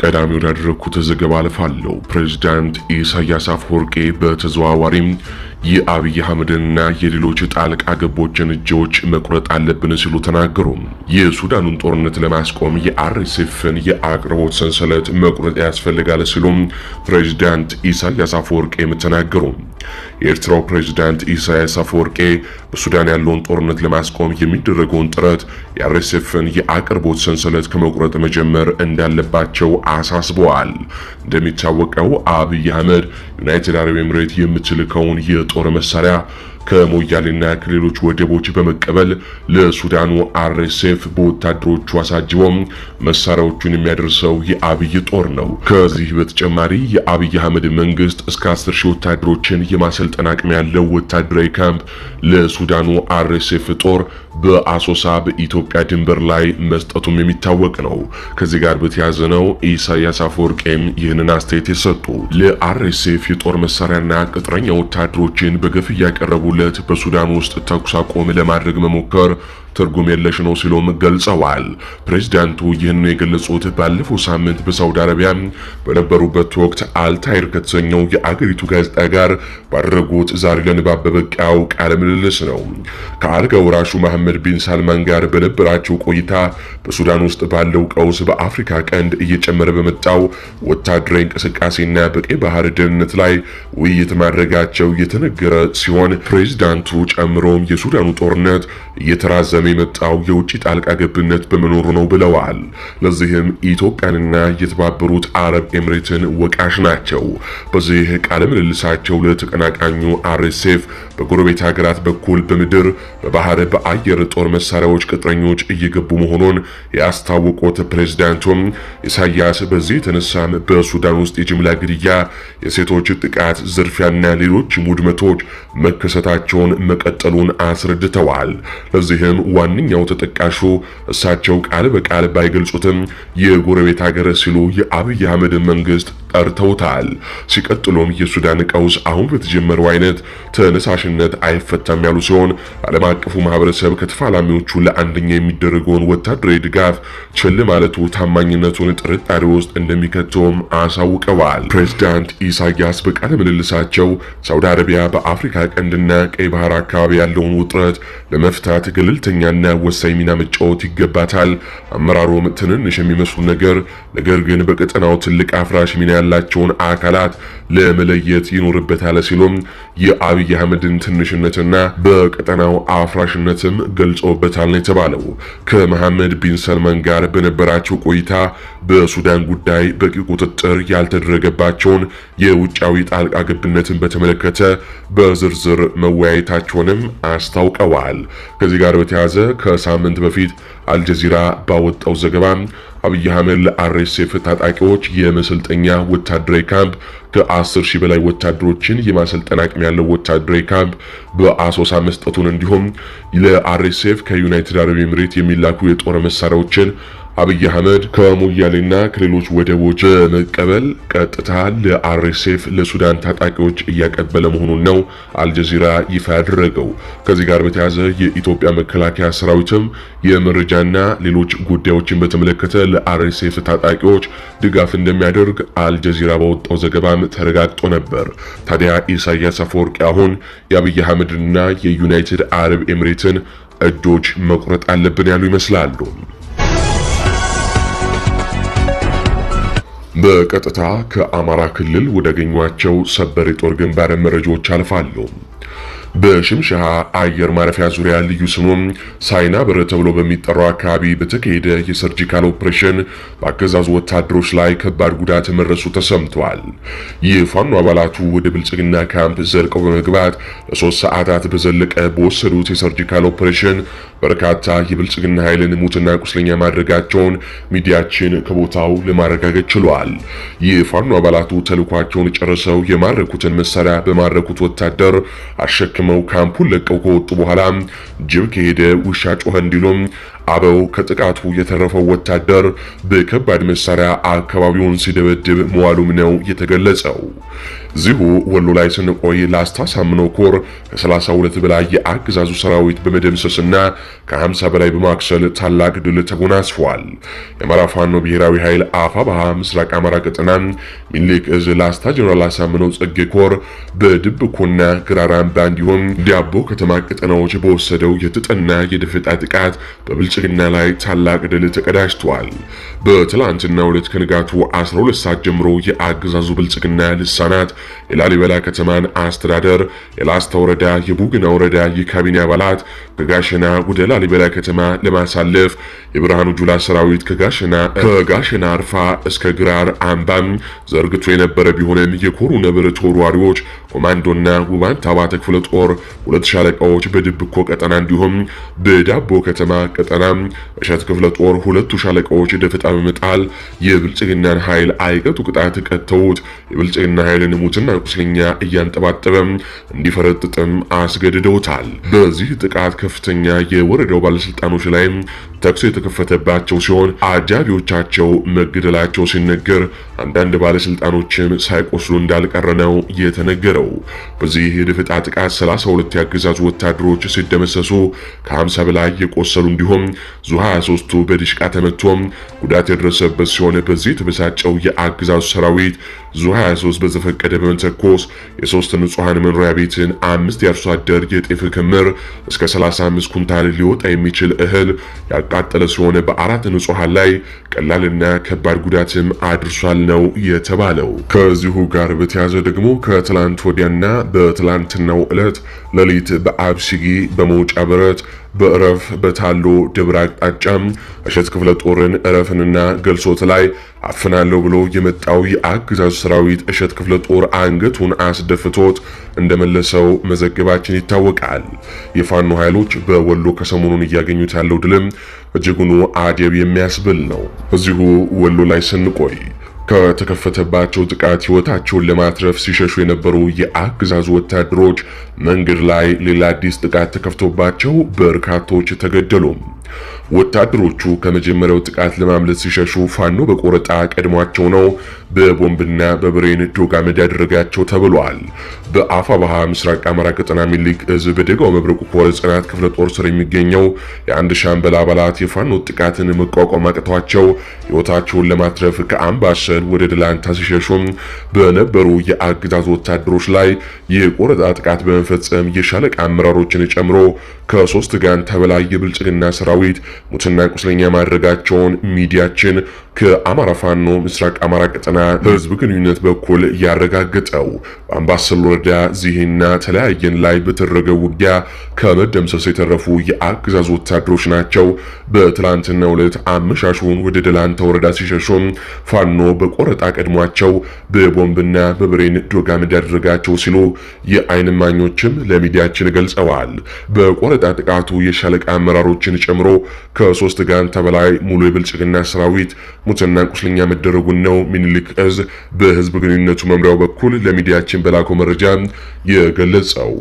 ቀዳሚ ወዳደረኩት ዘገባ አልፋለሁ። ፕሬዝዳንት ኢሳያስ አፈወርቂ በተዘዋዋሪም የአብይ አህመድንና የሌሎች ጣልቃ ገቦችን እጆች መቁረጥ አለብን ሲሉ ተናገሩ። የሱዳኑን ጦርነት ለማስቆም የአርኤስኤፍን የአቅርቦት ሰንሰለት መቁረጥ ያስፈልጋል ሲሉም ፕሬዝዳንት ኢሳያስ አፈወርቂ ተናገሩ። የኤርትራው ፕሬዝዳንት ኢሳያስ አፈወርቂ በሱዳን ያለውን ጦርነት ለማስቆም የሚደረገውን ጥረት የአርኤስኤፍን የአቅርቦት ሰንሰለት ከመቁረጥ መጀመር እንዳለባቸው አሳስበዋል። እንደሚታወቀው አብይ አህመድ ዩናይትድ አረብ ኤምሬት የምትልከውን የጦር መሳሪያ ከሞያሌና ከሌሎች ወደቦች በመቀበል ለሱዳኑ አርኤስኤፍ በወታደሮቹ አሳጅቦ መሳሪያዎቹን የሚያደርሰው የአብይ ጦር ነው። ከዚህ በተጨማሪ የአብይ አህመድ መንግስት እስከ 10,000 ወታደሮችን የማሰልጠን አቅም ያለው ወታደራዊ ካምፕ ለሱዳኑ አርኤስኤፍ ጦር በአሶሳ በኢትዮጵያ ድንበር ላይ መስጠቱም የሚታወቅ ነው። ከዚህ ጋር በተያያዘ ነው ኢሳያስ አፈወርቂም ይህንን አስተያየት የሰጡ። ለአርኤስኤፍ የጦር መሳሪያና ቅጥረኛ ወታደሮችን በገፍ እያቀረቡ በሱዳን ውስጥ ተኩስ አቁም ለማድረግ መሞከር ትርጉም የለሽ ነው ሲሉም ገልጸዋል። ፕሬዝዳንቱ ይህን የገለጹት ባለፈው ሳምንት በሳውዲ አረቢያ በነበሩበት ወቅት አልታይር ከተሰኘው የአገሪቱ ጋዜጣ ጋር ባደረጉት ዛሬ ለንባብ በበቃው ቃለ ምልልስ ነው። ከአልጋ ወራሹ መሐመድ ቢን ሳልማን ጋር በነበራቸው ቆይታ በሱዳን ውስጥ ባለው ቀውስ፣ በአፍሪካ ቀንድ እየጨመረ በመጣው ወታደራዊ እንቅስቃሴና በቀይ ባህር ደህንነት ላይ ውይይት ማድረጋቸው የተነገረ ሲሆን ፕሬዝዳንቱ ጨምሮም የሱዳኑ ጦርነት እየተራዘመ የመጣው የውጭ ጣልቃ ገብነት በመኖሩ ነው ብለዋል። ለዚህም ኢትዮጵያንና የተባበሩት አረብ ኤምሬትን ወቃሽ ናቸው። በዚህ ቃለ ምልልሳቸው ለተቀናቃኙ አርኤስኤፍ በጎረቤት ሀገራት በኩል በምድር በባህር በአየር ጦር መሳሪያዎች ቅጥረኞች እየገቡ መሆኑን ያስታወቁት ፕሬዝዳንቱም ኢሳያስ በዚህ የተነሳም በሱዳን ውስጥ የጅምላ ግድያ፣ የሴቶች ጥቃት፣ ዝርፊያና ሌሎች ውድመቶች መከሰታቸውን መቀጠሉን አስረድተዋል። ለዚህም ዋነኛው ተጠቃሹ እሳቸው ቃል በቃል ባይገልጹትም የጎረቤት ሀገር ሲሉ የአብይ አህመድ መንግስት ጠርተውታል። ሲቀጥሉም የሱዳን ቀውስ አሁን በተጀመረው አይነት ተነሳሽነት አይፈታም ያሉ ሲሆን ዓለም አቀፉ ማህበረሰብ ከተፋላሚዎቹ ለአንደኛ የሚደረገውን ወታደራዊ ድጋፍ ችል ማለቱ ታማኝነቱን ጥርጣሬ ውስጥ እንደሚከተውም አሳውቀዋል። ፕሬዝዳንት ኢሳያስ በቃለ ምልልሳቸው ሳውዲ አረቢያ በአፍሪካ ቀንድና ቀይ ባህር አካባቢ ያለውን ውጥረት ለመፍታት ገለልተኛና ወሳኝ ሚና መጫወት ይገባታል። አመራሩም ትንንሽ የሚመስሉ ነገር ግን በቀጠናው ትልቅ አፍራሽ ሚና ያላቸውን አካላት ለመለየት ይኖርበታል ሲሉም የአብይ አህመድን ትንሽነትና በቀጠናው አፍራሽነትም ገልጾበታል ነው የተባለው። ከመሐመድ ቢን ሰልማን ጋር በነበራቸው ቆይታ በሱዳን ጉዳይ በቂ ቁጥጥር ያልተደረገባቸውን የውጫዊ ጣልቃ ገብነትን በተመለከተ በዝርዝር መወያየታቸውንም አስታውቀዋል። ከዚህ ጋር በተያያዘ ከሳምንት በፊት አልጀዚራ ባወጣው ዘገባ አብይ አህመድ ለአርኤስኤፍ ታጣቂዎች የመሰልጠኛ ወታደራዊ ካምፕ ከ10,000 በላይ ወታደሮችን የማሰልጠን አቅም ያለው ወታደራዊ ካምፕ በአሶሳ መስጠቱን እንዲሁም ለአርኤስኤፍ ከዩናይትድ አረብ ኤምሬት የሚላኩ የጦር መሳሪያዎችን አብይ አህመድ ከሞያሌና ከሌሎች ወደቦች በመቀበል ቀጥታ ለአርኤስኤፍ ለሱዳን ታጣቂዎች እያቀበለ መሆኑን ነው አልጀዚራ ይፋ ያደረገው። ከዚህ ጋር በተያያዘ የኢትዮጵያ መከላከያ ሰራዊትም የመረጃና ሌሎች ጉዳዮችን በተመለከተ ለአርኤስኤፍ ታጣቂዎች ድጋፍ እንደሚያደርግ አልጀዚራ ባወጣው ዘገባም ተረጋግጦ ነበር። ታዲያ ኢሳያስ አፈወርቂ አሁን የአብይ አህመድና የዩናይትድ አረብ ኤምሬትን እጆች መቁረጥ አለብን ያሉ ይመስላሉ። በቀጥታ ከአማራ ክልል ወዳገኟቸው ሰበር የጦር ግንባር መረጃዎች አልፋሉ። በሽምሻ አየር ማረፊያ ዙሪያ ልዩ ስሙም ሳይና በር ተብሎ በሚጠራው አካባቢ በተካሄደ የሰርጂካል ኦፕሬሽን በአገዛዙ ወታደሮች ላይ ከባድ ጉዳት መድረሱ ተሰምቷል። የፋኖ አባላቱ ወደ ብልጽግና ካምፕ ዘልቀው በመግባት ለ3 ሰዓታት በዘለቀ በወሰዱት የሰርጂካል ኦፕሬሽን በርካታ የብልጽግና ኃይልን ሙትና ቁስለኛ ማድረጋቸውን ሚዲያችን ከቦታው ለማረጋገጥ ችሏል። የፋኖ አባላቱ ተልኳቸውን ጨርሰው የማረኩትን መሳሪያ በማረኩት ወታደር አሸክመው ካምፑን ለቀው ከወጡ በኋላ ጅብ ከሄደ ውሻ ጮኸ እንዲሉም አበው ከጥቃቱ የተረፈው ወታደር በከባድ መሳሪያ አካባቢውን ሲደበድብ መዋሉም ነው የተገለጸው። እዚሁ ወሎ ላይ ስንቆይ ላስታ ሳምነው ኮር ከ32 በላይ የአገዛዙ ሰራዊት በመደምሰስና ከ50 በላይ በማክሰል ታላቅ ድል ተጎናጽፏል። የአማራ ፋኖ ብሔራዊ ኃይል አፋብኃ ምስራቅ አማራ ቀጠና ሚኒልክ እዝ ላስታ ጀነራል አሳምነው ጽጌ ኮር በድብኮና ግራራምባ እንዲሁም ዲያቦ ከተማ ቀጠናዎች በወሰደው የተጠና የደፈጣ ጥቃት በብልጽግና ላይ ታላቅ ድል ተቀዳጅቷል። በትላንትናው ዕለት ከንጋቱ 12 ሰዓት ጀምሮ የአገዛዙ ብልጽግና ልሳናት የላሊበላ ከተማን አስተዳደር፣ የላስታ ወረዳ፣ የቡግና ወረዳ የካቢኔ አባላት ከጋሸና ወደ ላሊበላ ከተማ ለማሳለፍ የብርሃኑ ጁላ ሰራዊት ከጋሸና አርፋ እስከ ግራር አምባም ዘርግቶ የነበረ ቢሆንም የኮሩ ነብር ተወርዋሪዎች ኮማንዶና ውባንታ ባተ ክፍለ ጦር 2 ሻለቃዎች በድብኮ ቀጠና እንዲሁም በዳቦ ከተማ ቀጠና እሸት ክፍለ ጦር 2 ሻለቃዎች ደፈጣ በመጣል የብልጽግናን ኃይል አይቀጡ ቅጣት ቀጥተውት የብልጽግና ኃይልን ሙትና ቁስለኛ እያንጠባጠበ እንዲፈረጥጥም አስገድደውታል። በዚህ ጥቃት ከፍተኛ የወረዳው ባለስልጣኖች ላይ ተኩስ የተከፈተባቸው ሲሆን አጃቢዎቻቸው መገደላቸው ሲነገር አንዳንድ ባለስልጣኖችም ሳይቆስሉ እንዳልቀረ ነው የተነገረው። በዚህ የደፈጣ ጥቃት 32 ያገዛዙ ወታደሮች ሲደመሰሱ ከ50 በላይ የቆሰሉ እንዲሁም ዙ 23ቱ በዲሽቃ ተመቶ ጉዳት የደረሰበት ሲሆን በዚህ የተበሳጨው የአገዛዙ ሰራዊት ዙ 23 በዘፈቀደ በመተኮስ የ3 ንጹሃን መኖሪያ ቤትን 5 የአርሶ አደር የጤፍ ክምር እስከ 35 ኩንታል ሊወጣ የሚችል እህል ያቃጠለ ሲሆን በ4 ንጹሃን ላይ ቀላልና ከባድ ጉዳትም አድርሷል ነው የተባለው። ከዚሁ ጋር በተያያዘ ደግሞ ከትላንት ወዲያና በትላንትናው ዕለት ሌሊት በአብሲጊ በመውጫ በረት በእረፍ በታሎ ደብረ አቅጣጫ እሸት ክፍለ ጦርን እረፍንና ገልሶት ላይ አፍናለሁ ብሎ የመጣው የአገዛዙ ሰራዊት እሸት ክፍለ ጦር አንገቱን አስደፍቶት እንደመለሰው መዘገባችን ይታወቃል። የፋኖ ኃይሎች በወሎ ከሰሞኑን እያገኙት ያለው ድልም እጅጉኑ አደብ የሚያስብል ነው። እዚሁ ወሎ ላይ ስንቆይ ከተከፈተባቸው ጥቃት ህይወታቸውን ለማትረፍ ሲሸሹ የነበሩ የአገዛዙ ወታደሮች መንገድ ላይ ሌላ አዲስ ጥቃት ተከፍቶባቸው በርካቶች ተገደሉ። ወታደሮቹ ከመጀመሪያው ጥቃት ለማምለጥ ሲሸሹ ፋኖ በቆረጣ ቀድሟቸው ነው በቦምብና በብሬን ዶጋመድ ያደረጋቸው ተብሏል። በአፋብኃ ምስራቅ አማራ ቀጠና ሚኒልክ እዝ በደጋው መብረቁ ኮር ጽናት ክፍለ ጦር ስር የሚገኘው የአንድ ሻምበል አባላት የፋኖ ጥቃትን መቋቋም አቅቷቸው ህይወታቸውን ለማትረፍ ከአምባሰል ወደ ደላንታ ሲሸሹም በነበሩ የአገዛዙ ወታደሮች ላይ የቆረጣ ጥቃት በመፈጸም የሻለቃ አመራሮችን ጨምሮ ከ3 ጋንታ በላይ የብልጽግና ሰራዊት ሙትና ቁስለኛ ማድረጋቸውን ሚዲያችን ከአማራ ፋኖ ምስራቅ አማራ ቀጠና ህዝብ ግንኙነት በኩል ያረጋገጠው። በአምባሰል ወረዳ ዚህና ተለያየን ላይ በተደረገው ውጊያ ከመደምሰስ የተረፉ የአገዛዙ ወታደሮች ናቸው። በትላንትናው ዕለት አመሻሹን ወደ ደላንታ ወረዳ ሲሸሹም ፋኖ በቆረጣ ቀድሟቸው በቦምብና በብሬን ዶጋመድ ያደረጋቸው ሲሉ የአይን እማኞችም ለሚዲያችን ገልጸዋል። በቆረጣ ጥቃቱ የሻለቃ አመራሮችን ጨምሮ ከ3 ጋንታ በላይ ሙሉ የብልጽግና ሰራዊት ሙትና ቁስለኛ መደረጉን ነው ሚኒልክ እዝ በህዝብ ግንኙነቱ መምሪያው በኩል ለሚዲያችን በላከው መረጃ የገለጸው።